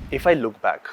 If I look back,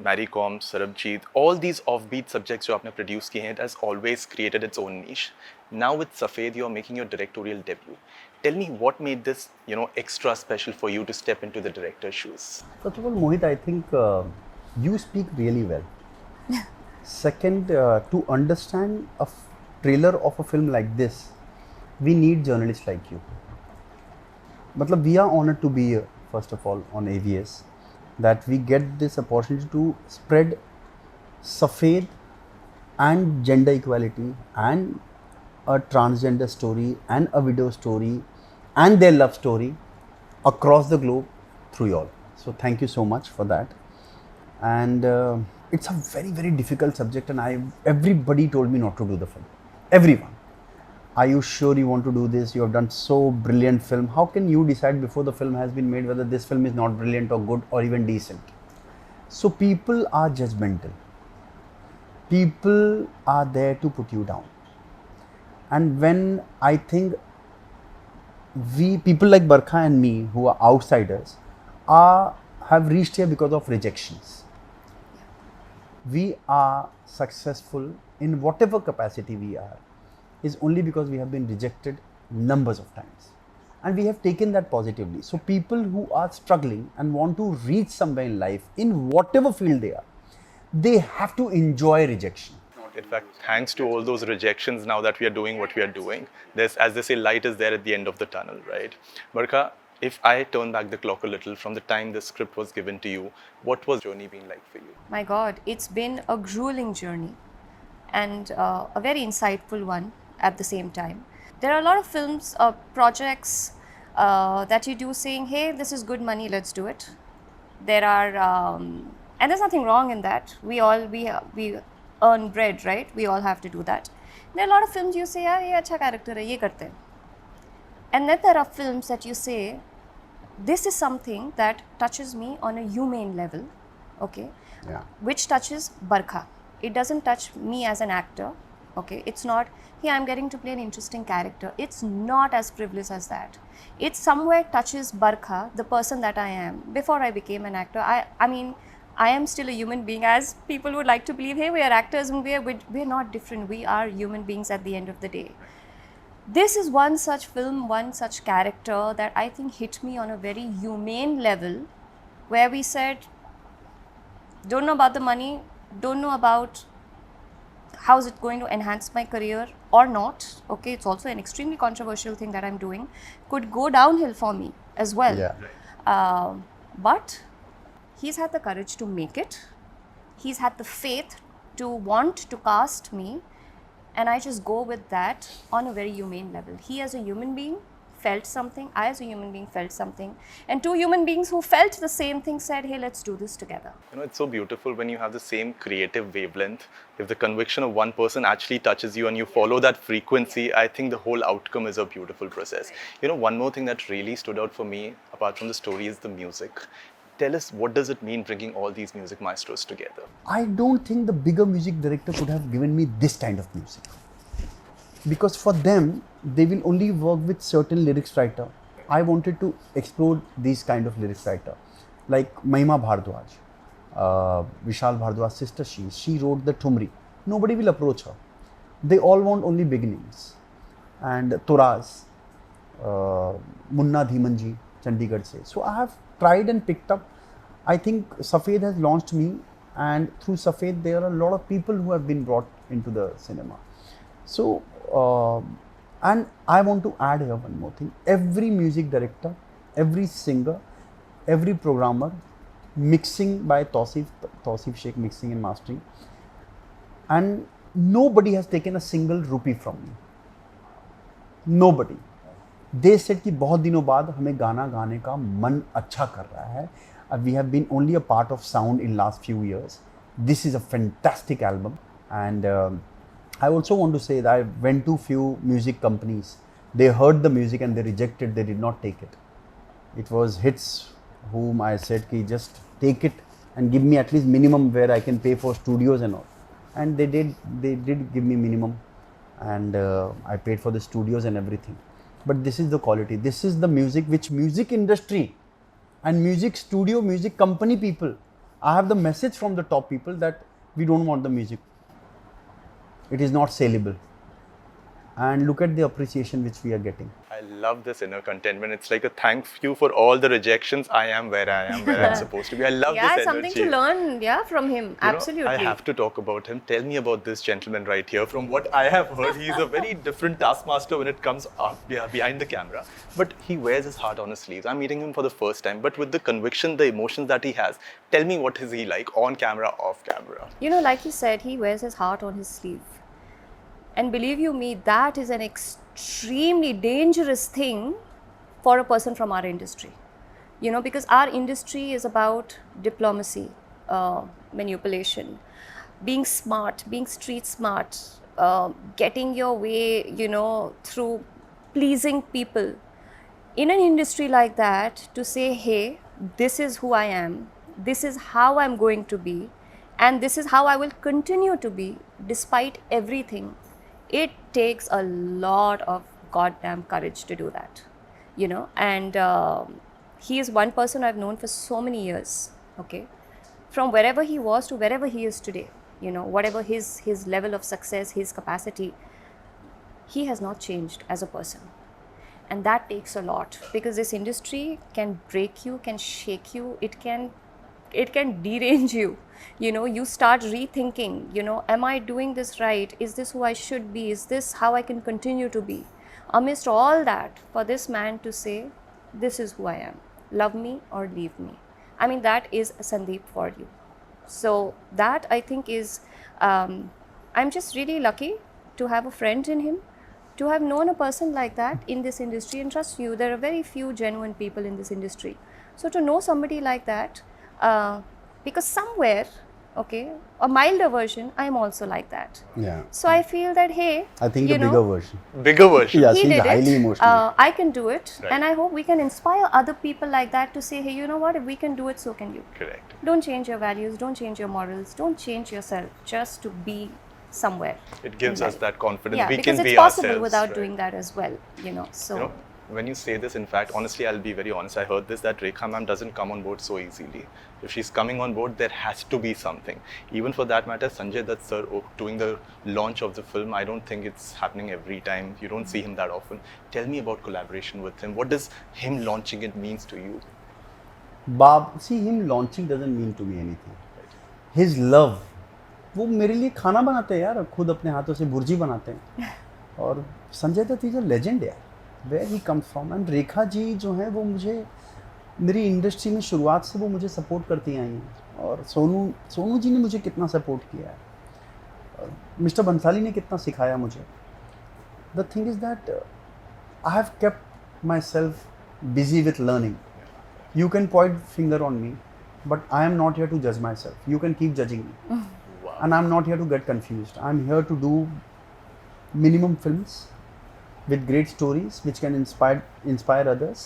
Mary Com, Sarabjit, all these offbeat subjects you have produced, it has always created its own niche. Now with Safed, you are making your directorial debut. Tell me what made this, extra special for you to step into the director's shoes. First of all, Mohit, I think you speak really well. Second, to understand a trailer of a film like this, we need journalists like you. Matlab, we are honored to be here, first of all, on AVS, that we get this opportunity to spread Safed and gender equality and a transgender story and a widow story and their love story across the globe through y'all. So thank you so much for that. And it's a very, very difficult subject, and everybody told me not to do the film. Everyone. Are you sure you want to do this? You have done so brilliant film. How can you decide before the film has been made whether this film is not brilliant or good or even decent? So people are judgmental. People are there to put you down. And when I think people like Barkha and me, who are outsiders, have reached here because of rejections. We are successful in whatever capacity we are is only because we have been rejected numbers of times, and we have taken that positively. So people who are struggling and want to reach somewhere in life, in whatever field they are, they have to enjoy rejection. In fact, thanks to all those rejections, now that we are doing what we are doing, there's, as they say, light is there at the end of the tunnel, right? Barkha, if I turn back the clock a little from the time the script was given to you, what was the journey been like for you? My God, it's been a grueling journey and a very insightful one at the same time. There are a lot of films, projects that you do saying, hey, this is good money, let's do it. There are, and there's nothing wrong in that. We earn bread, right? We all have to do that. There are a lot of films you say, yaar, ye acha character hai, ye karte hain. And then there are films that you say, this is something that touches me on a humane level, okay? Yeah. Which touches Barkha. It doesn't touch me as an actor, okay? It's not, hey, I'm getting to play an interesting character. It's not as frivolous as that. It somewhere touches Barkha, the person that I am. Before I became an actor, I mean, I am still a human being, as people would like to believe, hey, we are actors and we're not different. We are human beings at the end of the day. This is one such film, one such character that I think hit me on a very humane level, where we said, don't know about the money, don't know about how is it going to enhance my career or not. Okay, it's also an extremely controversial thing that I'm doing. Could go downhill for me as well. Yeah. But he's had the courage to make it. He's had the faith to want to cast me. And I just go with that on a very humane level. He as a human being felt something, I as a human being felt something. And two human beings who felt the same thing said, hey, let's do this together. It's so beautiful when you have the same creative wavelength. If the conviction of one person actually touches you and you follow that frequency, I think the whole outcome is a beautiful process. One more thing that really stood out for me, apart from the story, is the music. Tell us, what does it mean bringing all these music maestros together? I don't think the bigger music director could have given me this kind of music. Because for them, they will only work with certain lyrics writer. I wanted to explore these kind of lyrics writer. Like Mahima Bhardwaj, Vishal Bhardwaj's sister, she wrote the Thumri. Nobody will approach her. They all want only beginnings. And Toraz, Munna Dhimanji, Chandigarh se. So I have tried and picked up. I think Safed has launched me, and through Safed there are a lot of people who have been brought into the cinema. So, and I want to add here one more thing. Every music director, every singer, every programmer, mixing by Tausif Sheikh, mixing and mastering, and nobody has taken a single rupee from me. Nobody. They said कि बहुत दिनों बाद हमें गाना गाने का मन अच्छा कर रहा है. We have been only a part of sound in last few years. This is a fantastic album, and I also want to say that I went to few music companies. They heard the music and they rejected. They did not take it. It was hits whom I said कि just take it and give me at least minimum where I can pay for studios and all. And they did give me minimum, and I paid for the studios and everything. But this is the quality. This is the music which music industry and music studio, music company people I have the message from the top people that we don't want the music. It is not saleable. And look at the appreciation which we are getting. I love this inner contentment. It's like a thank you for all the rejections. I am where I am, where I'm supposed to be. I love Yeah, this it's energy. something to learn, yeah, from him. You know, Absolutely. I have to talk about him. Tell me about this gentleman right here. From what I have heard, he's a very different taskmaster when it comes up behind the camera. But he wears his heart on his sleeves. I'm meeting him for the first time. But with the conviction, the emotions that he has, tell me what is he like on camera, off camera? You know, like he said, he wears his heart on his sleeve. And believe you me, that is an extremely dangerous thing for a person from our industry. You know, because our industry is about diplomacy, manipulation, being smart, being street smart, getting your way, you know, through pleasing people. In an industry like that, to say, hey, this is who I am, this is how I'm going to be, and this is how I will continue to be despite everything, it takes a lot of goddamn courage to do that, you know. And he is one person I've known for so many years, okay, from wherever he was to wherever he is today, you know, whatever his level of success, his capacity, he has not changed as a person. And that takes a lot, because this industry can break you, can shake you, it can derange you. You know, you start rethinking, you know, am I doing this right? Is this who I should be? Is this how I can continue to be? Amidst all that, for this man to say, this is who I am, love me or leave me. I mean, that is Sandeep for you. So that, I think, is, I'm just really lucky to have a friend in him, to have known a person like that in this industry. And trust you, there are very few genuine people in this industry. So to know somebody like that, because somewhere, okay, a milder version, I am also like that. Yeah. So I feel that, hey, I think you the bigger version. Bigger version. Yeah, he she's did highly it. emotional. I can do it, Right. and I hope we can inspire other people like that to say, hey, you know what? If we can do it, so can you. Correct. Don't change your values. Don't change your morals. Don't change yourself just to be somewhere. It gives in us life. that confidence. Yeah, We because can it's be possible ourselves, without right? doing that as well. You know, so. You know, when you say this, in fact, honestly, I'll be very honest. I heard this, that Rekha ma'am doesn't come on board so easily. If she's coming on board, there has to be something. Even for that matter, Sanjay Dutt sir doing the launch of the film, I don't think it's happening every time. You don't see him that often. Tell me about collaboration with him. What does him launching it means to you? See, him launching doesn't mean to me anything. His love, वो मेरे लिए खाना बनाते हैं यार, खुद अपने हाथों से भुर्जी बनाते हैं. और Sanjay Dutt is a legend यार. Where he comes from. And Rekha ji जो है वो मुझे मेरी इंडस्ट्री में शुरुआत से वो मुझे सपोर्ट करती आई हैं. और सोनू जी ने मुझे कितना सपोर्ट किया है, और मिस्टर बंसाली ने कितना सिखाया मुझे. The thing is that I have kept myself busy with learning. You can point finger on me, but I am not here to जज myself. You can keep judging me, and I'm not here to get confused. I'm here to do minimum films with great stories which can inspire others,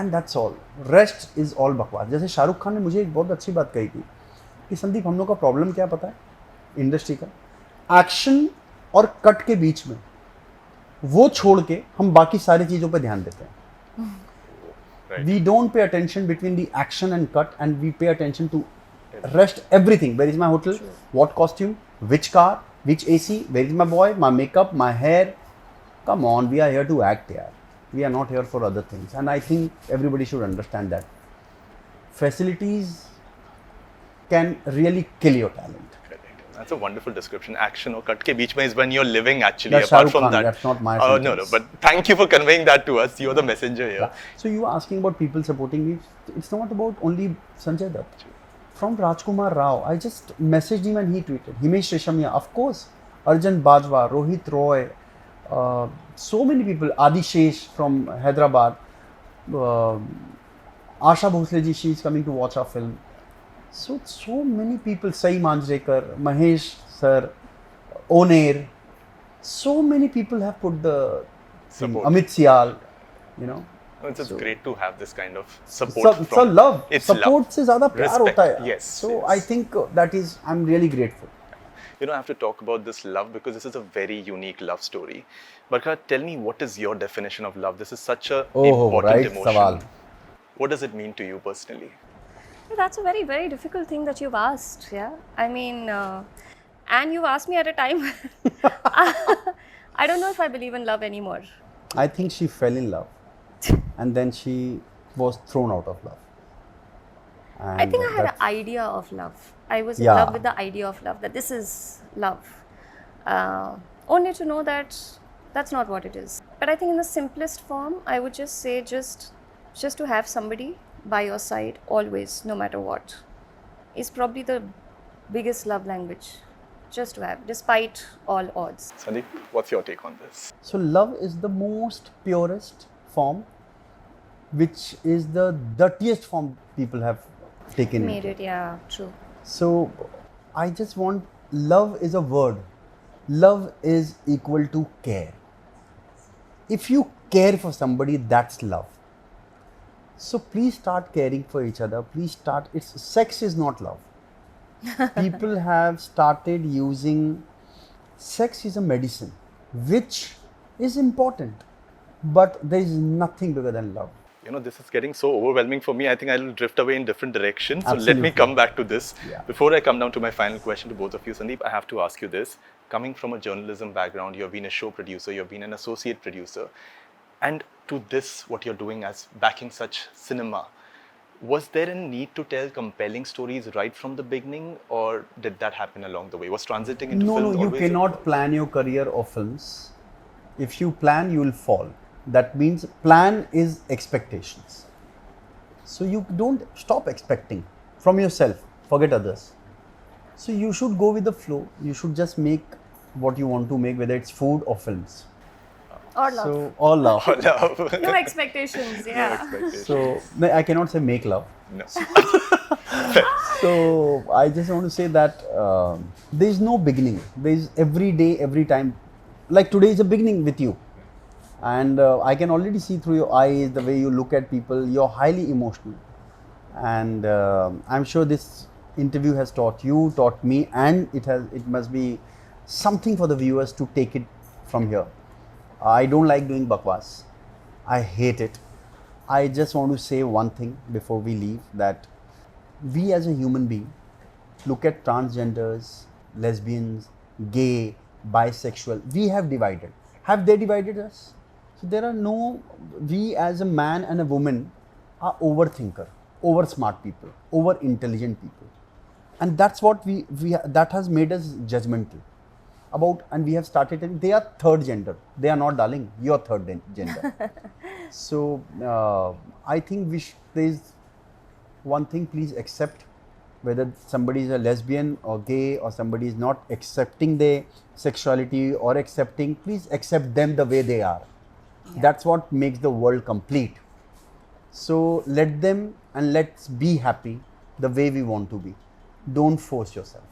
and that's all. Rest is all बकवास. जैसे शाहरुख खान ने मुझे एक बहुत अच्छी बात कही थी कि संदीप, हम लोग का प्रॉब्लम क्या पता है इंडस्ट्री का, एक्शन और कट के बीच में वो छोड़ के हम बाकी सारी चीज़ों पे ध्यान देते हैं. Right. We don't pay attention between the action and cut, and we pay attention to rest everything. Where is my hotel? Sure. What costume? Which car? Which AC? Where is my boy? My makeup? My hair? Come on, we are here to act here. We are not here for other things. And I think everybody should understand that. Facilities can really kill your talent. Correct. That's a wonderful description. Action or cut ke beech mein is when you're living actually. That's Apart Shah Rukh from Khan, that. that's not my No, sentence. but thank you for conveying that to us. You're the messenger here. So you were asking about people supporting me. It's not about only Sanjay Dutt. From Rajkumar Rao, I just messaged him and he tweeted. Himesh Reshamia, of course. Arjun Bajwa, Rohit Roy, so many people. Adi Shesh from Hyderabad. Asha Bhosle ji, she is coming to watch our film. So many people. Sai Manjrekar, Mahesh sir, Onair. So many people have put the Support. Amit Sial, you know. It's just great to have this kind of support. It's a love. It's Support love. से ज़्यादा प्यार Respect. होता है. Yes. So yes. I think that is, I'm really grateful. You know, I have to talk about this love because this is a very unique love story. Barkha, tell me, what is your definition of love? This is such a important right emotion. सवाल. What does it mean to you personally? That's a very, very difficult thing that you've asked. Yeah. I mean, and you've asked me at a time. I don't know if I believe in love anymore. I think she fell in love and then she was thrown out of love. And I think I had an that's- idea of love. I was in Yeah. love with the idea of love, that this is love. Only to know that that's not what it is. But I think in the simplest form, I would just say just to have somebody by your side always, no matter what, is probably the biggest love language. Just to have, despite all odds. Sandeep, what's your take on this? So love is the most purest form, which is the dirtiest form people have taken. Made it, yeah, true. So I just want, love is a word. Love is equal to care. If you care for somebody, that's love. So please start caring for each other. Please start, sex is not love. People have started using sex is a medicine, which is important, but there is nothing bigger than love. You know, this is getting so overwhelming for me. I think I'll drift away in different directions. So let Absolutely. me come back to this. Yeah. Before I come down to my final question to both of you, Sandeep, I have to ask you this. Coming from a journalism background, you've been a show producer, you've been an associate producer, and to this, what you're doing as backing such cinema, was there a need to tell compelling stories right from the beginning, or did that happen along the way? Was transiting into No, film you always cannot plan your career of films. If you plan, you will fall. That means plan is expectations. So you don't stop expecting from yourself, forget others. So you should go with the flow. You should just make what you want to make, whether it's food or films. Or love. So, or love. love? No expectations, yeah. Expectations. So no, I cannot say make love. No. So I just want to say that there is no beginning. There is every day, every time. Like today is a beginning with you, and I can already see through your eyes, the way you look at people. You're highly emotional, and I'm sure this interview has taught you, taught me, and it must be something for the viewers to take it from here. I don't like doing bakwas. I hate it. I just want to say one thing before we leave, that we as a human being look at transgenders, lesbians, gay, bisexual. We have divided. Have they divided us? So there are no, we as a man and a woman are overthinker, over smart people, over intelligent people. And that's what that has made us judgmental about, and we have started telling they are third gender. They are not, darling, you're third gender. So I think there is one thing, please accept, whether somebody is a lesbian or gay, or somebody is not accepting their sexuality or accepting, please accept them the way they are. Yeah. That's what makes the world complete. So let them, and let's be happy the way we want to be. Don't force yourself.